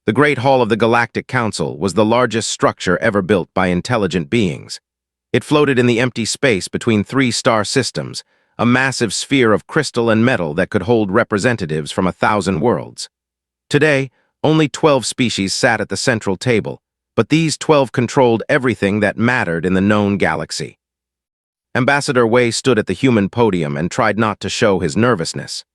The Great Hall of the Galactic Council was the largest structure ever built by intelligent beings. It floated in the empty space between three star systems, a massive sphere of crystal and metal that could hold representatives from 1,000 worlds. Today, only 12 species sat at the central table, but these 12 controlled everything that mattered in the known galaxy. Ambassador Wei stood at the human podium and tried not to show his nervousness.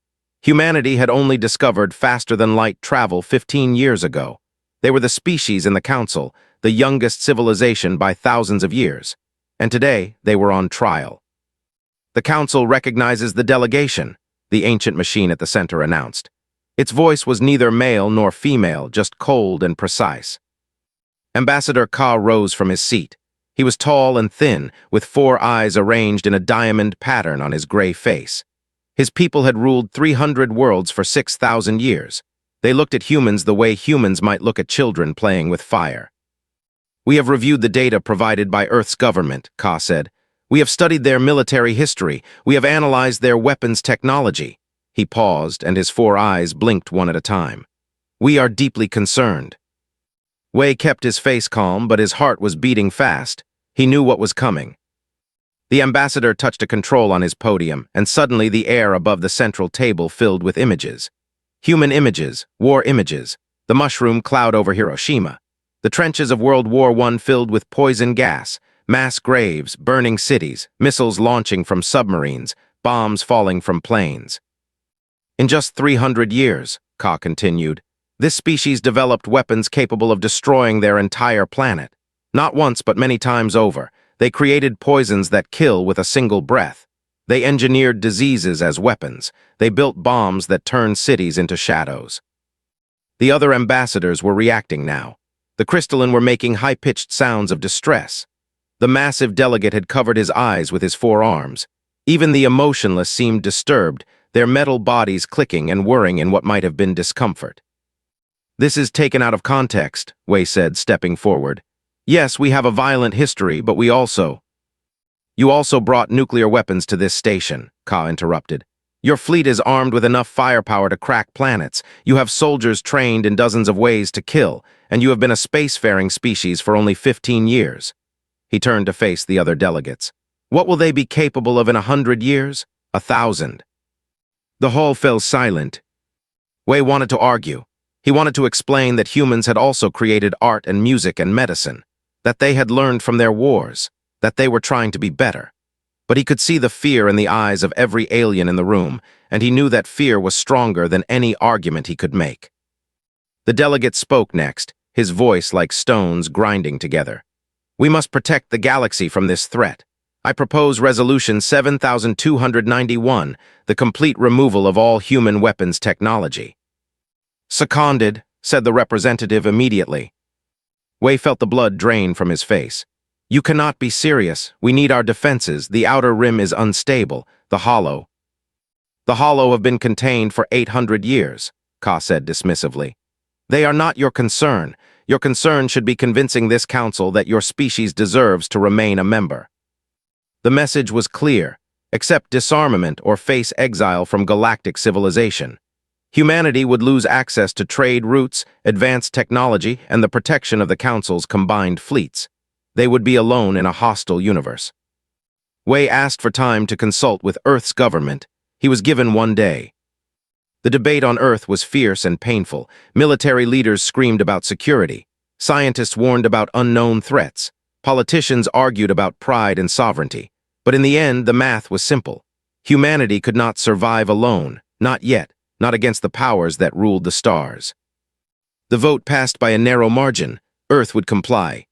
Humanity had only discovered faster-than-light travel 15 years ago. They were the species in the Council, the youngest civilization by thousands of years, and today they were on trial. The Council recognizes the delegation, the ancient machine at the center announced. Its voice was neither male nor female, just cold and precise. Ambassador Ka rose from his seat. He was tall and thin, with 4 eyes arranged in a diamond pattern on his gray face. His people had ruled 300 worlds for 6,000 years. They looked at humans the way humans might look at children playing with fire. "We have reviewed the data provided by Earth's government," Ka said. "We have studied their military history. We have analyzed their weapons technology." He paused, and his 4 eyes blinked one at a time. "We are deeply concerned." Wei kept his face calm, but his heart was beating fast. He knew what was coming. The ambassador touched a control on his podium, and suddenly the air above the central table filled with images. Human images, war images, the mushroom cloud over Hiroshima, the trenches of World War I filled with poison gas, mass graves, burning cities, missiles launching from submarines, bombs falling from planes. "In just 300 years, Ka continued, this species developed weapons capable of destroying their entire planet. Not once, but many times over. They created poisons that kill with a single breath. They engineered diseases as weapons. They built bombs that turned cities into shadows." The other ambassadors were reacting now. The crystalline were making high-pitched sounds of distress. The massive delegate had covered his eyes with his 4 arms. Even the emotionless seemed disturbed, their metal bodies clicking and whirring in what might have been discomfort. "This is taken out of context," Wei said, stepping forward. "Yes, we have a violent history, but You also brought nuclear weapons to this station," Ka interrupted. "Your fleet is armed with enough firepower to crack planets. You have soldiers trained in dozens of ways to kill, and you have been a spacefaring species for only 15 years. He turned to face the other delegates. "What will they be capable of in 100 years? 1,000? The hall fell silent. Wei wanted to argue. He wanted to explain that humans had also created art and music and medicine, that they had learned from their wars, that they were trying to be better. But he could see the fear in the eyes of every alien in the room, and he knew that fear was stronger than any argument he could make. The delegate spoke next, his voice like stones grinding together. "We must protect the galaxy from this threat. I propose Resolution 7291, the complete removal of all human weapons technology." "Seconded," said the representative immediately. Wei felt the blood drain from his face. "You cannot be serious. We need our defenses. The outer rim is unstable. The hollow have been contained for 800 years, Ka said dismissively. "They are not your concern. Your concern should be convincing this council that your species deserves to remain a member." The message was clear: accept disarmament or face exile from galactic civilization. Humanity would lose access to trade routes, advanced technology, and the protection of the Council's combined fleets. They would be alone in a hostile universe. Wei asked for time to consult with Earth's government. He was given 1 day. The debate on Earth was fierce and painful. Military leaders screamed about security. Scientists warned about unknown threats. Politicians argued about pride and sovereignty. But in the end, the math was simple. Humanity could not survive alone, not yet. Not against the powers that ruled the stars. The vote passed by a narrow margin. Earth would comply.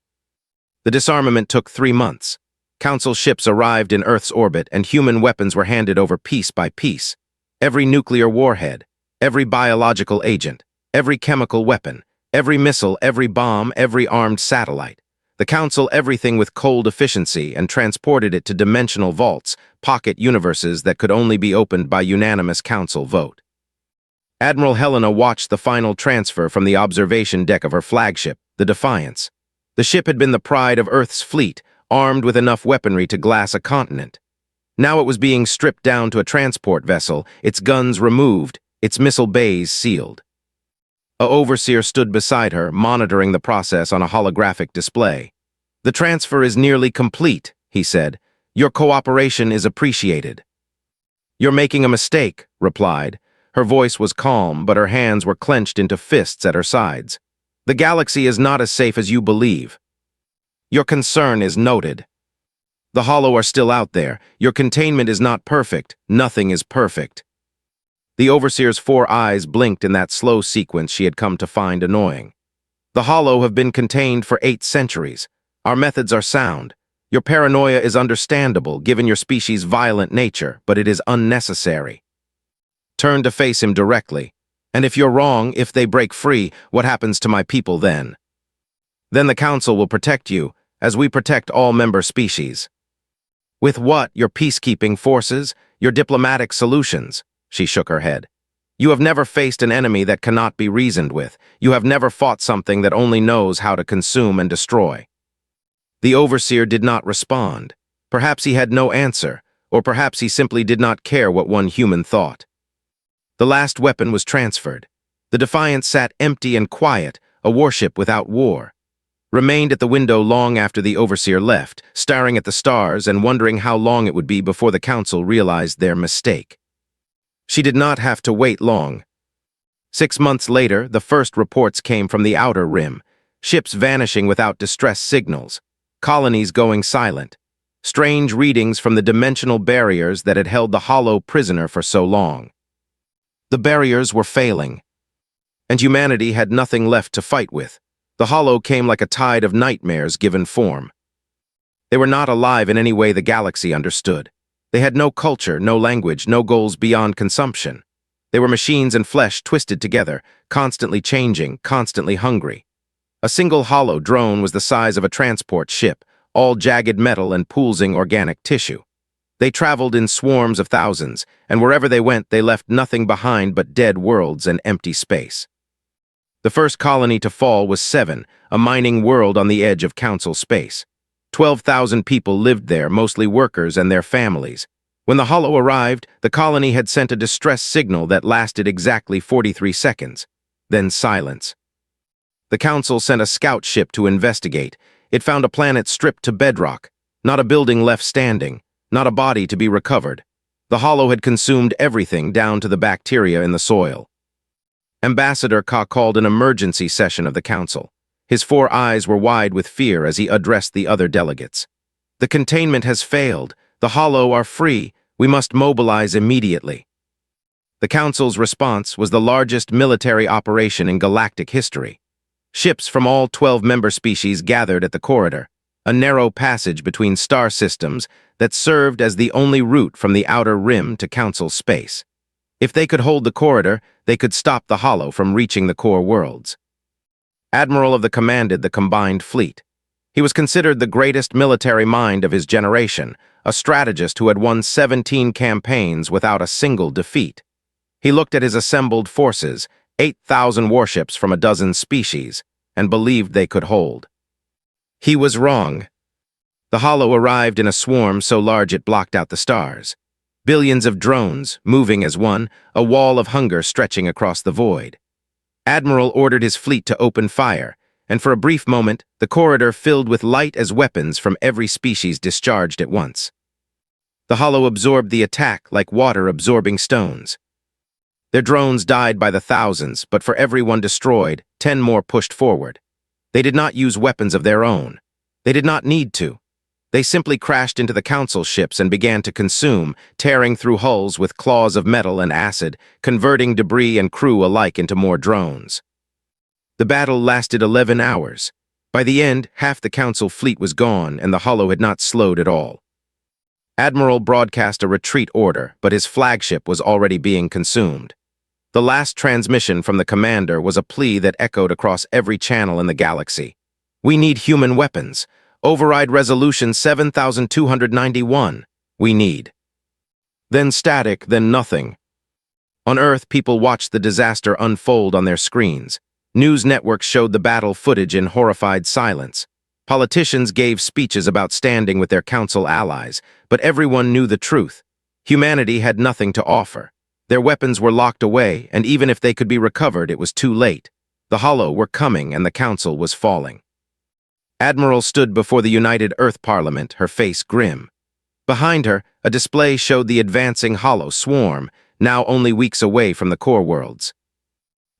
The disarmament took 3 months. Council ships arrived in Earth's orbit, and human weapons were handed over piece by piece. Every nuclear warhead, every biological agent, every chemical weapon, every missile, every bomb, every armed satellite. The Council everything with cold efficiency and transported it to dimensional vaults, pocket universes that could only be opened by unanimous Council vote. Admiral Helena watched the final transfer from the observation deck of her flagship, the Defiance. The ship had been the pride of Earth's fleet, armed with enough weaponry to glass a continent. Now it was being stripped down to a transport vessel, its guns removed, its missile bays sealed. A overseer stood beside her, monitoring the process on a holographic display. "The transfer is nearly complete," he said. "Your cooperation is appreciated." "You're making a mistake," replied. Her voice was calm, but her hands were clenched into fists at her sides. "The galaxy is not as safe as you believe. Your concern is noted. The Hollow are still out there. Your containment is not perfect. Nothing is perfect." The Overseer's 4 eyes blinked in that slow sequence she had come to find annoying. "The Hollow have been contained for 8 centuries. Our methods are sound. Your paranoia is understandable, given your species' violent nature, but it is unnecessary." Turn to face him directly. "And if you're wrong, if they break free, what happens to my people then?" "Then the Council will protect you, as we protect all member species." "With what? Your peacekeeping forces? Your diplomatic solutions?" She shook her head. "You have never faced an enemy that cannot be reasoned with. You have never fought something that only knows how to consume and destroy." The Overseer did not respond. Perhaps he had no answer, or perhaps he simply did not care what one human thought. The last weapon was transferred. The Defiant sat empty and quiet, a warship without war. Remained at the window long after the Overseer left, staring at the stars and wondering how long it would be before the Council realized their mistake. She did not have to wait long. 6 months later, the first reports came from the outer rim, ships vanishing without distress signals, colonies going silent, strange readings from the dimensional barriers that had held the Hollow prisoner for so long. The barriers were failing, and humanity had nothing left to fight with. The Hollow came like a tide of nightmares given form. They were not alive in any way the galaxy understood. They had no culture, no language, no goals beyond consumption. They were machines and flesh twisted together, constantly changing, constantly hungry. A single Hollow drone was the size of a transport ship, all jagged metal and pulsing organic tissue. They traveled in swarms of thousands, and wherever they went, they left nothing behind but dead worlds and empty space. The first colony to fall was 7, a mining world on the edge of Council space. 12,000 people lived there, mostly workers and their families. When the Hollow arrived, the colony had sent a distress signal that lasted exactly 43 seconds. Then silence. The Council sent a scout ship to investigate. It found a planet stripped to bedrock, not a building left standing, not a body to be recovered. The Hollow had consumed everything down to the bacteria in the soil. Ambassador Ka called an emergency session of the Council. His 4 eyes were wide with fear as he addressed the other delegates. "The containment has failed. The Hollow are free. We must mobilize immediately." The Council's response was the largest military operation in galactic history. Ships from all 12 member species gathered at the corridor, a narrow passage between star systems that served as the only route from the outer rim to Council space. If they could hold the corridor, they could stop the Hollow from reaching the core worlds. Admiral of the commanded the combined fleet. He was considered the greatest military mind of his generation, a strategist who had won 17 campaigns without a single defeat. He looked at his assembled forces, 8,000 warships from a dozen species, and believed they could hold. He was wrong. The Hollow arrived in a swarm so large it blocked out the stars. Billions of drones, moving as one, a wall of hunger stretching across the void. Admiral ordered his fleet to open fire, and for a brief moment, the corridor filled with light as weapons from every species discharged at once. The Hollow absorbed the attack like water absorbing stones. Their drones died by the thousands, but for every one destroyed, 10 more pushed forward. They did not use weapons of their own. They did not need to. They simply crashed into the Council ships and began to consume, tearing through hulls with claws of metal and acid, converting debris and crew alike into more drones. The battle lasted 11 hours. By the end, half the Council fleet was gone, and the Hollow had not slowed at all. Admiral broadcast a retreat order, but his flagship was already being consumed. The last transmission from the commander was a plea that echoed across every channel in the galaxy. "We need human weapons. Override Resolution 7291. We need." Then static, then nothing. On Earth, people watched the disaster unfold on their screens. News networks showed the battle footage in horrified silence. Politicians gave speeches about standing with their Council allies, but everyone knew the truth. Humanity had nothing to offer. Their weapons were locked away, and even if they could be recovered, it was too late. The Hollow were coming and the council was falling. Admiral stood before the United Earth Parliament, her face grim. Behind her, a display showed the advancing Hollow swarm, now only weeks away from the core worlds.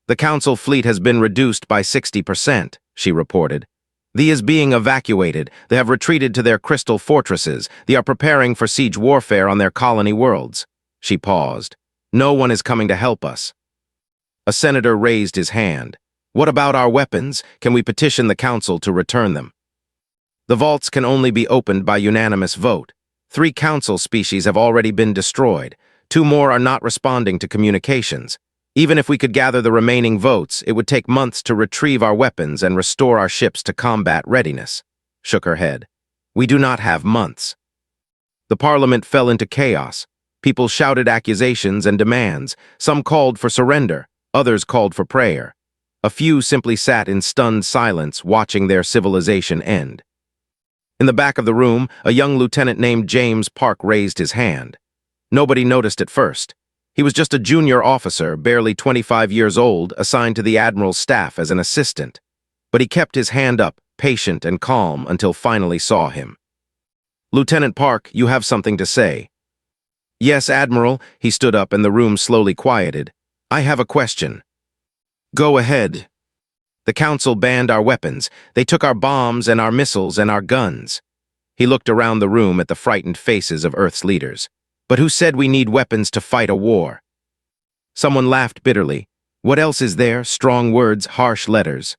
The council fleet has been reduced by 60%, she reported. They is being evacuated. They have retreated to their crystal fortresses. They are preparing for siege warfare on their colony worlds. She paused. No one is coming to help us. A senator raised his hand. What about our weapons? Can we petition the council to return them? The vaults can only be opened by unanimous vote. 3 council species have already been destroyed. 2 more are not responding to communications. Even if we could gather the remaining votes, it would take months to retrieve our weapons and restore our ships to combat readiness. Shook her head. We do not have months. The parliament fell into chaos. People shouted accusations and demands. Some called for surrender. Others called for prayer. A few simply sat in stunned silence, watching their civilization end. In the back of the room, a young lieutenant named James Park raised his hand. Nobody noticed at first. He was just a junior officer, barely 25 years old, assigned to the admiral's staff as an assistant. But he kept his hand up, patient and calm, until finally saw him. Lieutenant Park, you have something to say. Yes, Admiral. He stood up and the room slowly quieted. I have a question. Go ahead. The council banned our weapons. They took our bombs and our missiles and our guns. He looked around the room at the frightened faces of Earth's leaders. But who said we need weapons to fight a war? Someone laughed bitterly. What else is there? Strong words, harsh letters.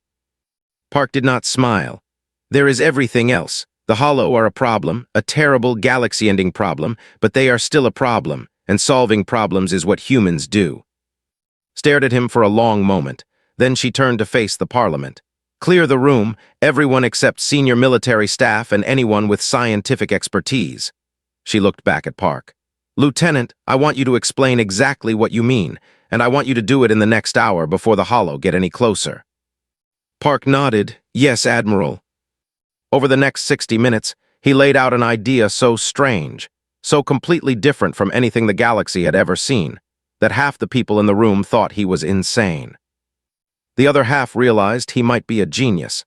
Park did not smile. There is everything else. The Hollow are a problem, a terrible galaxy-ending problem, but they are still a problem, and solving problems is what humans do. Stared at him for a long moment. Then she turned to face the parliament. Clear the room, everyone except senior military staff and anyone with scientific expertise. She looked back at Park. Lieutenant, I want you to explain exactly what you mean, and I want you to do it in the next hour before the Hollow get any closer. Park nodded. Yes, Admiral. Over the next 60 minutes, he laid out an idea so strange, so completely different from anything the galaxy had ever seen, that half the people in the room thought he was insane. The other half realized he might be a genius.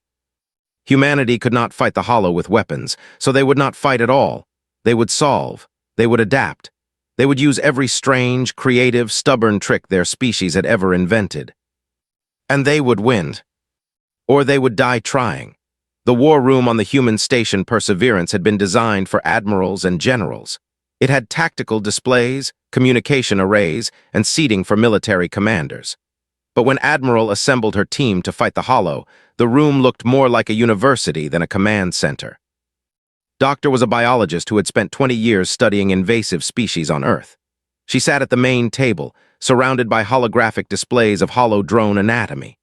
Humanity could not fight the Hollow with weapons, so they would not fight at all. They would solve. They would adapt. They would use every strange, creative, stubborn trick their species had ever invented. And they would win. Or they would die trying. The war room on the human station Perseverance had been designed for admirals and generals. It had tactical displays, communication arrays, and seating for military commanders. But when Admiral assembled her team to fight the Hollow, the room looked more like a university than a command center. Doctor was a biologist who had spent 20 years studying invasive species on Earth. She sat at the main table, surrounded by holographic displays of hollow drone anatomy.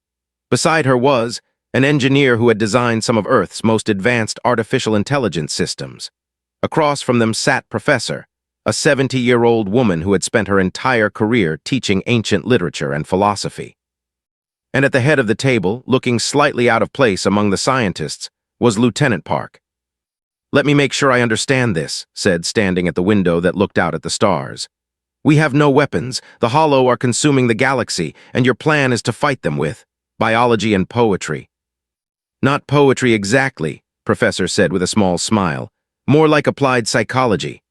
Beside her was an engineer who had designed some of Earth's most advanced artificial intelligence systems. Across from them sat Professor, a 70-year-old woman who had spent her entire career teaching ancient literature and philosophy. And at the head of the table, looking slightly out of place among the scientists, was Lieutenant Park. Let me make sure I understand this, said, standing at the window that looked out at the stars. We have no weapons. The Hollow are consuming the galaxy, and your plan is to fight them with biology and poetry. Not poetry exactly, Professor said with a small smile. More like applied psychology.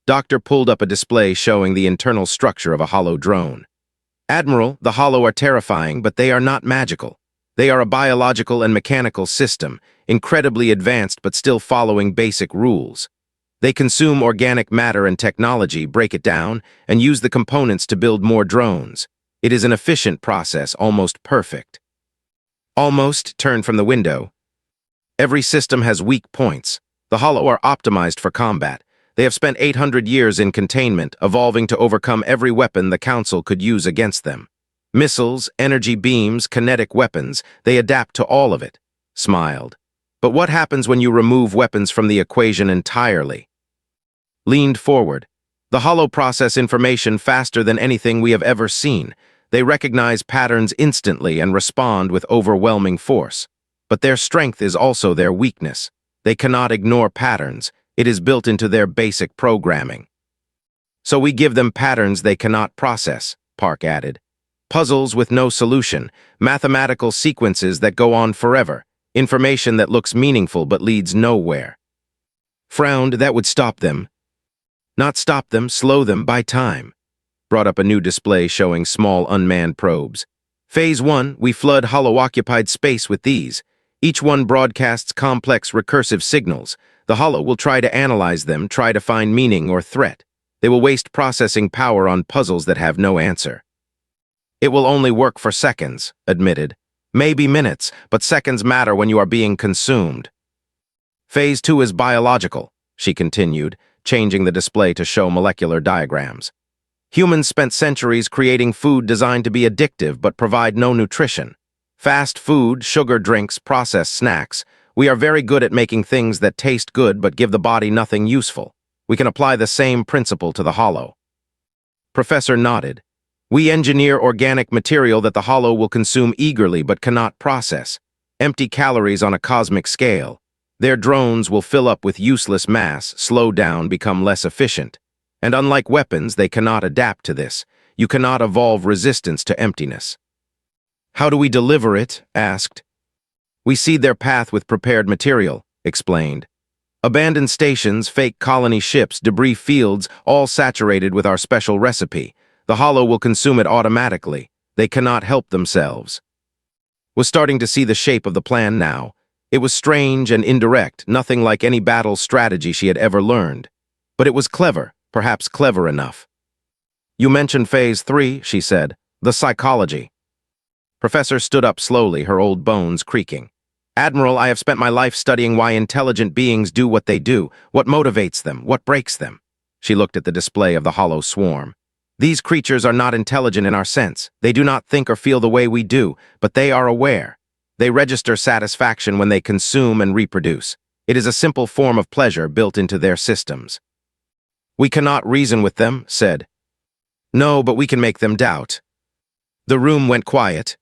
Doctor pulled up a display showing the internal structure of a hollow drone. Admiral, the Hollow are terrifying, but they are not magical. They are a biological and mechanical system, incredibly advanced but still following basic rules. They consume organic matter and technology, break it down, and use the components to build more drones. It is an efficient process, almost perfect. Almost turned from the window. Every system has weak points. The Hollow are optimized for combat. They have spent 800 years in containment, evolving to overcome every weapon the Council could use against them. Missiles, energy beams, kinetic weapons, they adapt to all of it. Smiled. But what happens when you remove weapons from the equation entirely? Leaned forward. The Hollow process information faster than anything we have ever seen. They recognize patterns instantly and respond with overwhelming force. But their strength is also their weakness. They cannot ignore patterns. It is built into their basic programming. So we give them patterns they cannot process, Park added. Puzzles with no solution, mathematical sequences that go on forever, information that looks meaningful but leads nowhere. Frowned, that would stop them. Not stop them, slow them, buy time. Brought up a new display showing small unmanned probes. Phase 1, we flood hollow-occupied space with these. Each one broadcasts complex recursive signals. The hollow will try to analyze them, try to find meaning or threat. They will waste processing power on puzzles that have no answer. It will only work for seconds, admitted. Maybe minutes, but seconds matter when you are being consumed. Phase 2 is biological, she continued, changing the display to show molecular diagrams. Humans spent centuries creating food designed to be addictive but provide no nutrition. Fast food, sugar drinks, processed snacks. We are very good at making things that taste good but give the body nothing useful. We can apply the same principle to the hollow. Professor nodded. We engineer organic material that the hollow will consume eagerly but cannot process. Empty calories on a cosmic scale. Their drones will fill up with useless mass, slow down, become less efficient. And unlike weapons, they cannot adapt to this. You cannot evolve resistance to emptiness. How do we deliver it? Asked. We seed their path with prepared material, explained. Abandoned stations, fake colony ships, debris fields, all saturated with our special recipe. The hollow will consume it automatically. They cannot help themselves. Was starting to see the shape of the plan now. It was strange and indirect, nothing like any battle strategy she had ever learned. But it was clever, perhaps clever enough. You mentioned Phase 3, she said, the psychology. Professor stood up slowly, her old bones creaking. Admiral, I have spent my life studying why intelligent beings do what they do, what motivates them, what breaks them. She looked at the display of the hollow swarm. These creatures are not intelligent in our sense. They do not think or feel the way we do, but they are aware. They register satisfaction when they consume and reproduce. It is a simple form of pleasure built into their systems. We cannot reason with them, said. No, but we can make them doubt. The room went quiet.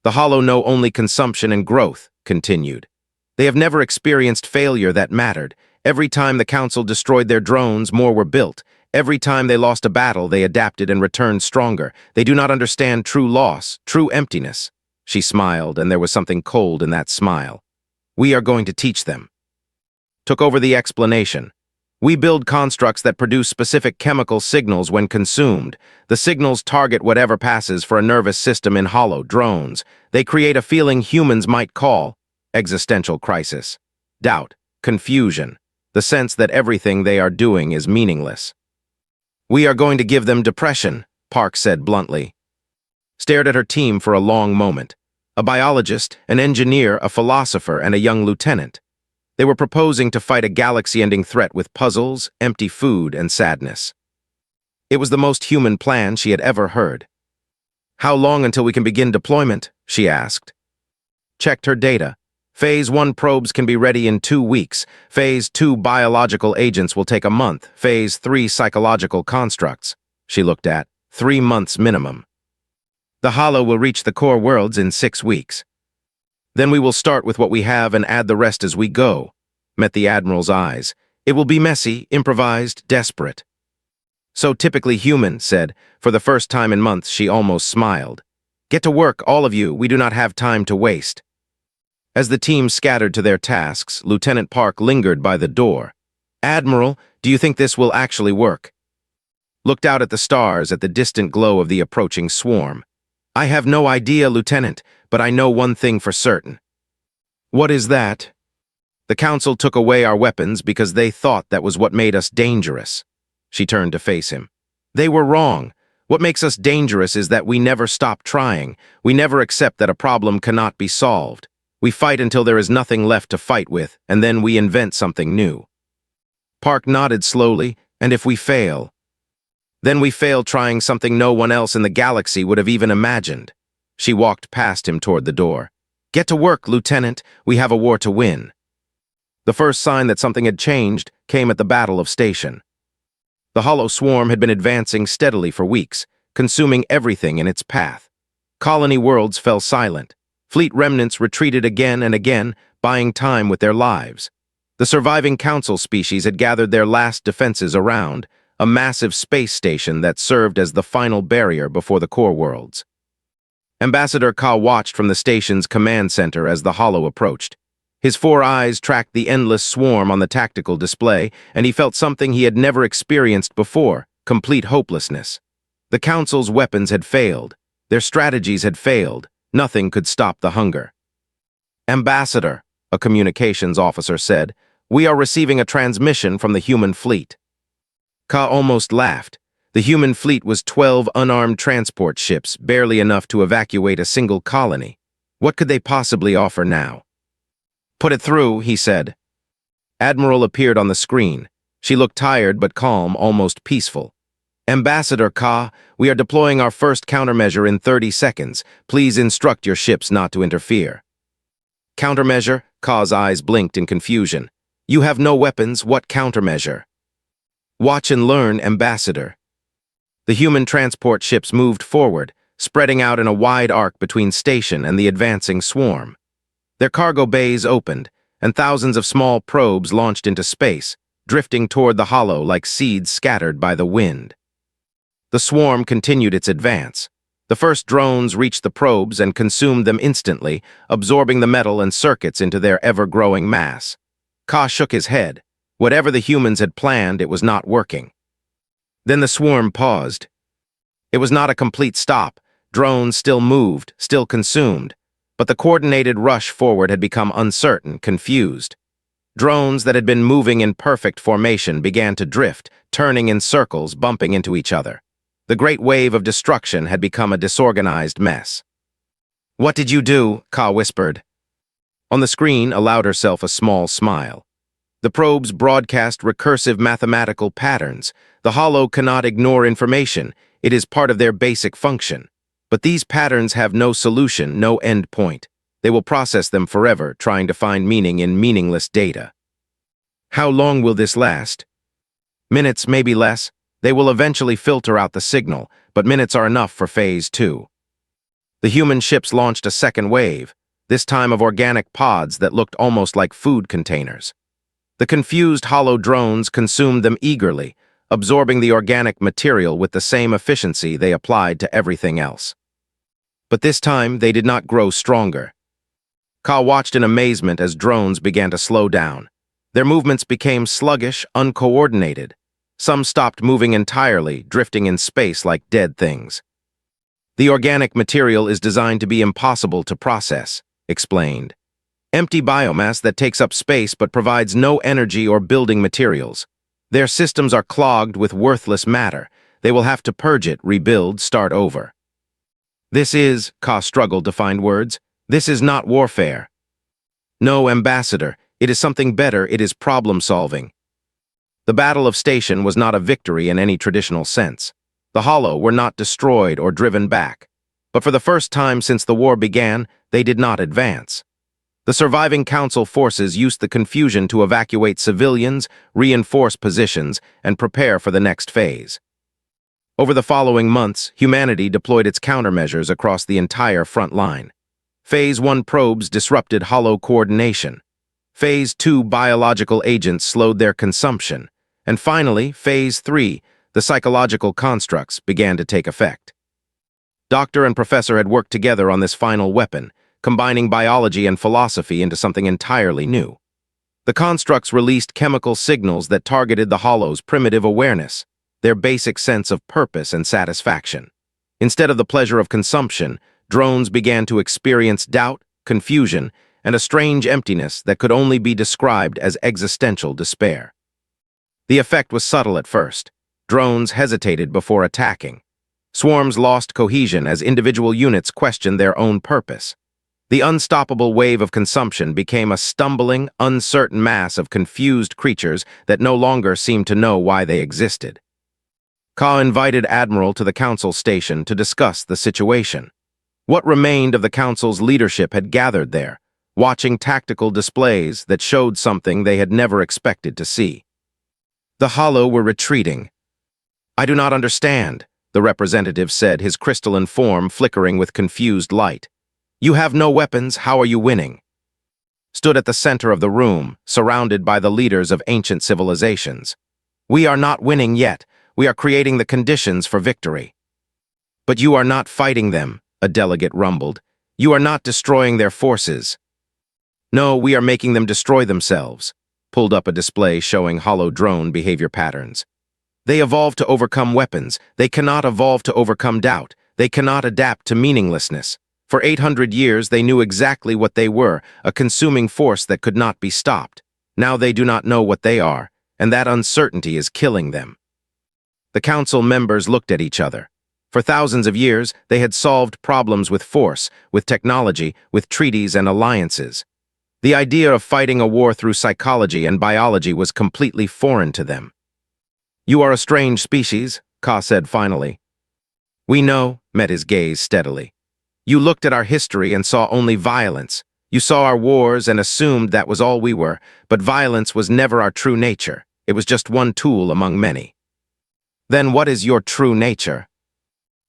The hollow know only consumption and growth, continued. They have never experienced failure that mattered. Every time the Council destroyed their drones, more were built. Every time they lost a battle, they adapted and returned stronger. They do not understand true loss, true emptiness. She smiled, and there was something cold in that smile. We are going to teach them. Took over the explanation. We build constructs that produce specific chemical signals when consumed. The signals target whatever passes for a nervous system in hollow drones. They create a feeling humans might call existential crisis, doubt, confusion, the sense that everything they are doing is meaningless. We are going to give them depression, Park said bluntly. Stared at her team for a long moment. A biologist, an engineer, a philosopher, and a young lieutenant. They were proposing to fight a galaxy-ending threat with puzzles, empty food, and sadness. It was the most human plan she had ever heard. How long until we can begin deployment? She asked. Checked her data. Phase 1 probes can be ready in 2 weeks. Phase 2 biological agents will take a month. Phase 3 psychological constructs. She looked at 3 months minimum. The hollow will reach the core worlds in 6 weeks. Then we will start with what we have and add the rest as we go. Met the Admiral's eyes. It will be messy, improvised, desperate. So typically human, said. For the first time in months, she almost smiled. Get to work, all of you. We do not have time to waste. As the team scattered to their tasks, Lieutenant Park lingered by the door. Admiral, do you think this will actually work? Looked out at the stars, at the distant glow of the approaching swarm. I have no idea, Lieutenant, but I know one thing for certain. What is that? The Council took away our weapons because they thought that was what made us dangerous. She turned to face him. They were wrong. What makes us dangerous is that we never stop trying. We never accept that a problem cannot be solved. We fight until there is nothing left to fight with, and then we invent something new. Park nodded slowly, and if we fail? Then we fail trying something no one else in the galaxy would have even imagined. She walked past him toward the door. Get to work, Lieutenant. We have a war to win. The first sign that something had changed came at the Battle of Station. The hollow swarm had been advancing steadily for weeks, consuming everything in its path. Colony worlds fell silent. Fleet remnants retreated again and again, buying time with their lives. The surviving Council species had gathered their last defenses around, a massive space station that served as the final barrier before the core worlds. Ambassador Ka watched from the station's command center as the Hollow approached. His 4 eyes tracked the endless swarm on the tactical display, and he felt something he had never experienced before: complete hopelessness. The Council's weapons had failed. Their strategies had failed. Nothing could stop the hunger. "Ambassador," a communications officer said, "we are receiving a transmission from the human fleet." Ka almost laughed. The human fleet was 12 unarmed transport ships, barely enough to evacuate a single colony. What could they possibly offer now? "Put it through," he said. Admiral appeared on the screen. She looked tired but calm, almost peaceful. "Ambassador Ka, we are deploying our first countermeasure in 30 seconds. Please instruct your ships not to interfere." "Countermeasure?" Ka's eyes blinked in confusion. "You have no weapons. What countermeasure?" "Watch and learn, Ambassador." The human transport ships moved forward, spreading out in a wide arc between station and the advancing swarm. Their cargo bays opened, and thousands of small probes launched into space, drifting toward the Hollow like seeds scattered by the wind. The swarm continued its advance. The first drones reached the probes and consumed them instantly, absorbing the metal and circuits into their ever-growing mass. Ka shook his head. Whatever the humans had planned, it was not working. Then the swarm paused. It was not a complete stop. Drones still moved, still consumed, but the coordinated rush forward had become uncertain, confused. Drones that had been moving in perfect formation began to drift, turning in circles, bumping into each other. The great wave of destruction had become a disorganized mess. "What did you do?" Ka whispered. On the screen allowed herself a small smile. The probes broadcast recursive mathematical patterns. The Hollow cannot ignore information. It is part of their basic function. But these patterns have no solution, no end point. They will process them forever, trying to find meaning in meaningless data. "How long will this last?" "Minutes, maybe less. They will eventually filter out the signal, but minutes are enough for Phase 2. The human ships launched a second wave, this time of organic pods that looked almost like food containers. The confused Hollow drones consumed them eagerly, absorbing the organic material with the same efficiency they applied to everything else. But this time, they did not grow stronger. Ka watched in amazement as drones began to slow down. Their movements became sluggish, uncoordinated. Some stopped moving entirely, drifting in space like dead things. "The organic material is designed to be impossible to process," explained. "Empty biomass that takes up space but provides no energy or building materials. Their systems are clogged with worthless matter. They will have to purge it, rebuild, start over." "This is," Ka struggled to find words, "this is not warfare." "No, Ambassador, it is something better. It is problem-solving." The Battle of Station was not a victory in any traditional sense. The Hollow were not destroyed or driven back. But for the first time since the war began, they did not advance. The surviving Council forces used the confusion to evacuate civilians, reinforce positions, and prepare for the next phase. Over the following months, humanity deployed its countermeasures across the entire front line. Phase 1 probes disrupted Hollow coordination. Phase 2 biological agents slowed their consumption. And finally, Phase 3, the psychological constructs, began to take effect. Doctor and Professor had worked together on this final weapon, combining biology and philosophy into something entirely new. The constructs released chemical signals that targeted the Hollow's primitive awareness, their basic sense of purpose and satisfaction. Instead of the pleasure of consumption, drones began to experience doubt, confusion, and a strange emptiness that could only be described as existential despair. The effect was subtle at first. Drones hesitated before attacking. Swarms lost cohesion as individual units questioned their own purpose. The unstoppable wave of consumption became a stumbling, uncertain mass of confused creatures that no longer seemed to know why they existed. Ka invited Admiral to the Council station to discuss the situation. What remained of the Council's leadership had gathered there, watching tactical displays that showed something they had never expected to see. The Hollow were retreating. "I do not understand," the representative said, his crystalline form flickering with confused light. "You have no weapons, how are you winning?" Stood at the center of the room, surrounded by the leaders of ancient civilizations. "We are not winning yet. We are creating the conditions for victory." "But you are not fighting them," a delegate rumbled. You are not destroying their forces. No, we are making them destroy themselves. Pulled up a display showing hollow drone behavior patterns. They evolve to overcome weapons. They cannot evolve to overcome doubt. They cannot adapt to meaninglessness. For 800 years, they knew exactly what they were, a consuming force that could not be stopped. Now they do not know what they are, and that uncertainty is killing them. The council members looked at each other. For thousands of years, they had solved problems with force, with technology, with treaties and alliances. The idea of fighting a war through psychology and biology was completely foreign to them. You are a strange species, Ka said finally. We know, met his gaze steadily. You looked at our history and saw only violence. You saw our wars and assumed that was all we were, but violence was never our true nature. It was just one tool among many. Then what is your true nature?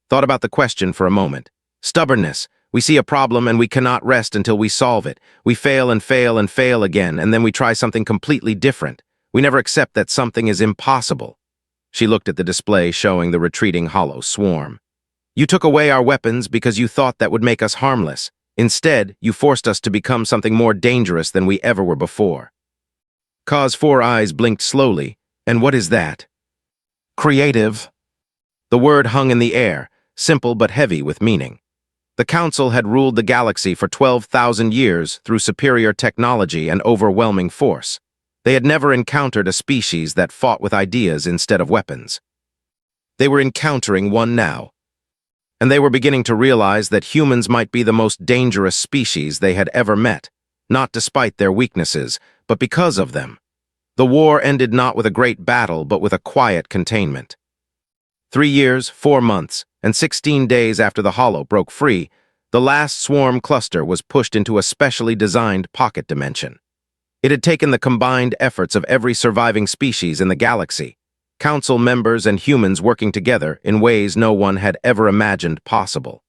Thought about the question for a moment. Stubbornness. We see a problem and we cannot rest until we solve it. We fail and fail and fail again, and then we try something completely different. We never accept that something is impossible. She looked at the display showing the retreating hollow swarm. You took away our weapons because you thought that would make us harmless. Instead, you forced us to become something more dangerous than we ever were before. Ka's 4 eyes blinked slowly. And what is that? Creative. The word hung in the air, simple but heavy with meaning. The Council had ruled the galaxy for 12,000 years through superior technology and overwhelming force. They had never encountered a species that fought with ideas instead of weapons. They were encountering one now. And they were beginning to realize that humans might be the most dangerous species they had ever met, not despite their weaknesses, but because of them. The war ended not with a great battle, but with a quiet containment. 3 years, 4 months, and 16 days after the Hollow broke free, the last swarm cluster was pushed into a specially designed pocket dimension. It had taken the combined efforts of every surviving species in the galaxy, Council members and humans working together in ways no one had ever imagined possible.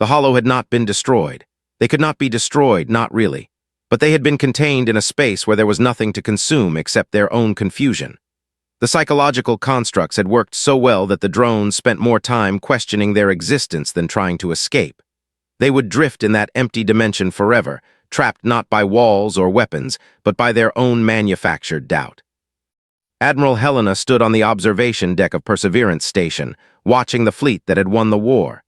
The Hollow had not been destroyed. They could not be destroyed, not really. But they had been contained in a space where there was nothing to consume except their own confusion. The psychological constructs had worked so well that the drones spent more time questioning their existence than trying to escape. They would drift in that empty dimension forever, trapped not by walls or weapons, but by their own manufactured doubt. Admiral Helena stood on the observation deck of Perseverance Station, watching the fleet that had won the war.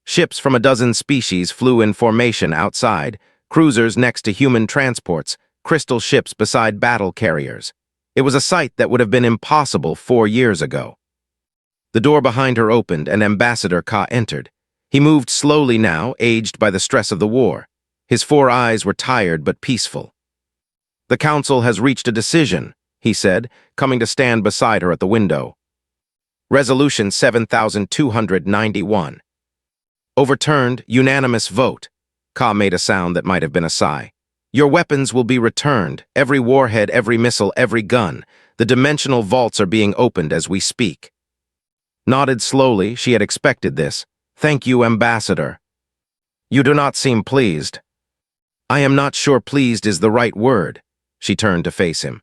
Ships from a dozen species flew in formation outside, cruisers next to human transports, crystal ships beside battle carriers. It was a sight that would have been impossible 4 years ago. The door behind her opened and Ambassador Ka entered. He moved slowly now, aged by the stress of the war. His 4 eyes were tired but peaceful. The Council has reached a decision, he said, coming to stand beside her at the window. Resolution 7291. Overturned, unanimous vote. Ka made a sound that might have been a sigh. Your weapons will be returned, every warhead, every missile, every gun. The dimensional vaults are being opened as we speak. Nodded slowly, she had expected this. Thank you, Ambassador. You do not seem pleased. I am not sure pleased is the right word. She turned to face him.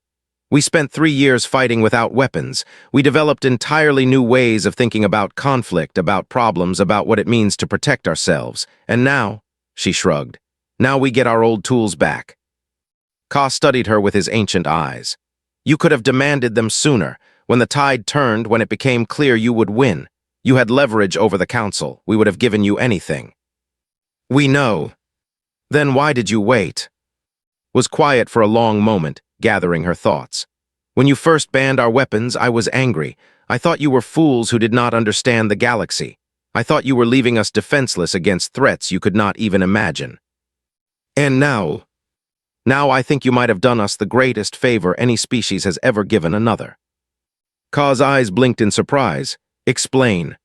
We spent 3 years fighting without weapons. We developed entirely new ways of thinking about conflict, about problems, about what it means to protect ourselves. And now, she shrugged, now we get our old tools back. Ka studied her with his ancient eyes. You could have demanded them sooner. When the tide turned, when it became clear you would win. You had leverage over the Council. We would have given you anything. We know. Then why did you wait? Was quiet for a long moment, gathering her thoughts. When you first banned our weapons, I was angry. I thought you were fools who did not understand the galaxy. I thought you were leaving us defenseless against threats you could not even imagine. And now I think you might have done us the greatest favor any species has ever given another. Ka's eyes blinked in surprise. Explain.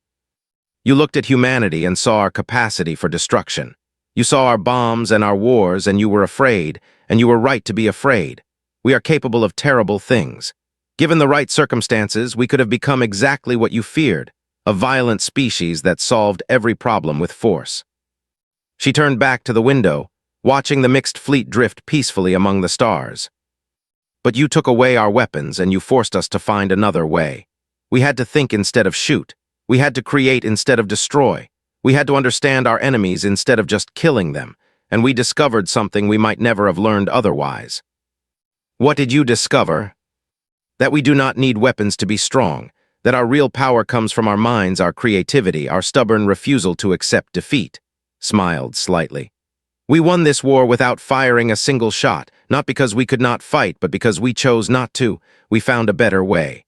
You looked at humanity and saw our capacity for destruction. You saw our bombs and our wars, and you were afraid, and you were right to be afraid. We are capable of terrible things. Given the right circumstances, we could have become exactly what you feared, a violent species that solved every problem with force. She turned back to the window, watching the mixed fleet drift peacefully among the stars. But you took away our weapons and you forced us to find another way. We had to think instead of shoot. We had to create instead of destroy. We had to understand our enemies instead of just killing them, and we discovered something we might never have learned otherwise. What did you discover? That we do not need weapons to be strong, that our real power comes from our minds, our creativity, our stubborn refusal to accept defeat. Smiled slightly. We won this war without firing a single shot, not because we could not fight, but because we chose not to. We found a better way.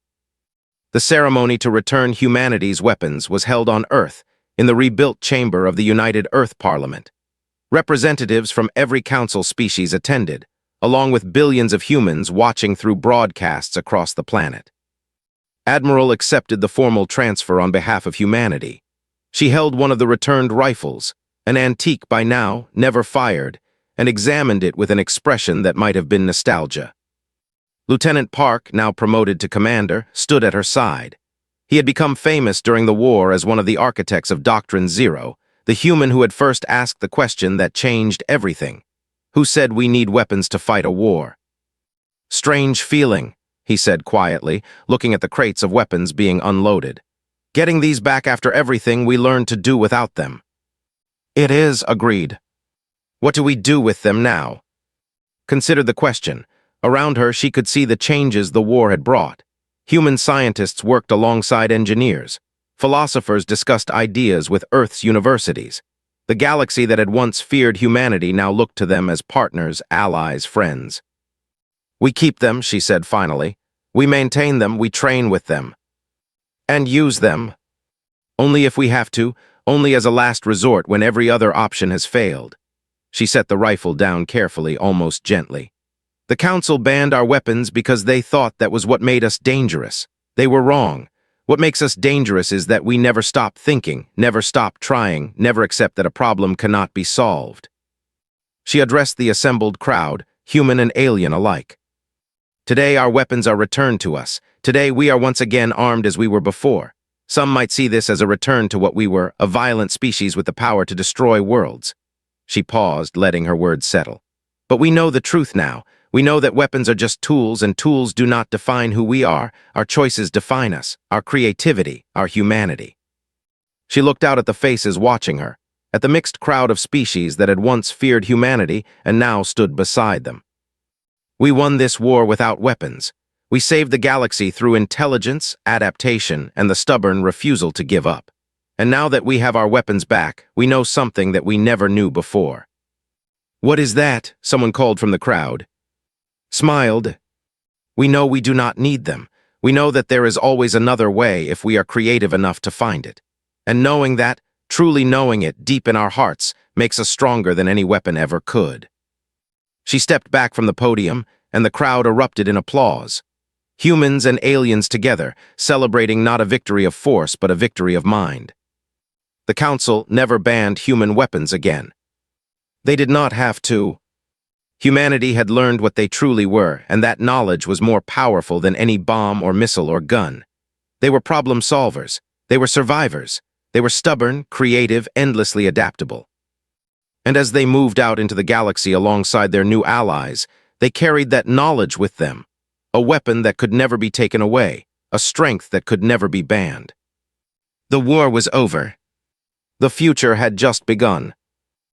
The ceremony to return humanity's weapons was held on Earth, in the rebuilt chamber of the United Earth Parliament. Representatives from every council species attended, along with billions of humans watching through broadcasts across the planet. Admiral accepted the formal transfer on behalf of humanity. She held one of the returned rifles, an antique by now, never fired, and examined it with an expression that might have been nostalgia. Lieutenant Park, now promoted to commander, stood at her side. He had become famous during the war as one of the architects of Doctrine Zero, the human who had first asked the question that changed everything. Who said we need weapons to fight a war? Strange feeling, he said quietly, looking at the crates of weapons being unloaded. Getting these back after everything we learned to do without them. It is, agreed. What do we do with them now? Considered the question. Around her, she could see the changes the war had brought. Human scientists worked alongside engineers. Philosophers discussed ideas with Earth's universities. The galaxy that had once feared humanity now looked to them as partners, allies, friends. We keep them, she said finally. We maintain them, we train with them. And use them. Only if we have to, only as a last resort when every other option has failed. She set the rifle down carefully, almost gently. The council banned our weapons because they thought that was what made us dangerous. They were wrong. What makes us dangerous is that we never stop thinking, never stop trying, never accept that a problem cannot be solved. She addressed the assembled crowd, human and alien alike. Today our weapons are returned to us. Today we are once again armed as we were before. Some might see this as a return to what we were, a violent species with the power to destroy worlds. She paused, letting her words settle. But we know the truth now. We know that weapons are just tools, and tools do not define who we are. Our choices define us, our creativity, our humanity. She looked out at the faces watching her, at the mixed crowd of species that had once feared humanity and now stood beside them. We won this war without weapons. We saved the galaxy through intelligence, adaptation, and the stubborn refusal to give up. And now that we have our weapons back, we know something that we never knew before. What is that? Someone called from the crowd. Smiled. We know we do not need them. We know that there is always another way if we are creative enough to find it. And knowing that, truly knowing it deep in our hearts, makes us stronger than any weapon ever could. She stepped back from the podium, and the crowd erupted in applause. Humans and aliens together, celebrating not a victory of force, but a victory of mind. The council never banned human weapons again. They did not have to. Humanity had learned what they truly were, and that knowledge was more powerful than any bomb or missile or gun. They were problem solvers. They were survivors. They were stubborn, creative, endlessly adaptable. And as they moved out into the galaxy alongside their new allies, they carried that knowledge with them, a weapon that could never be taken away, a strength that could never be banned. The war was over. The future had just begun.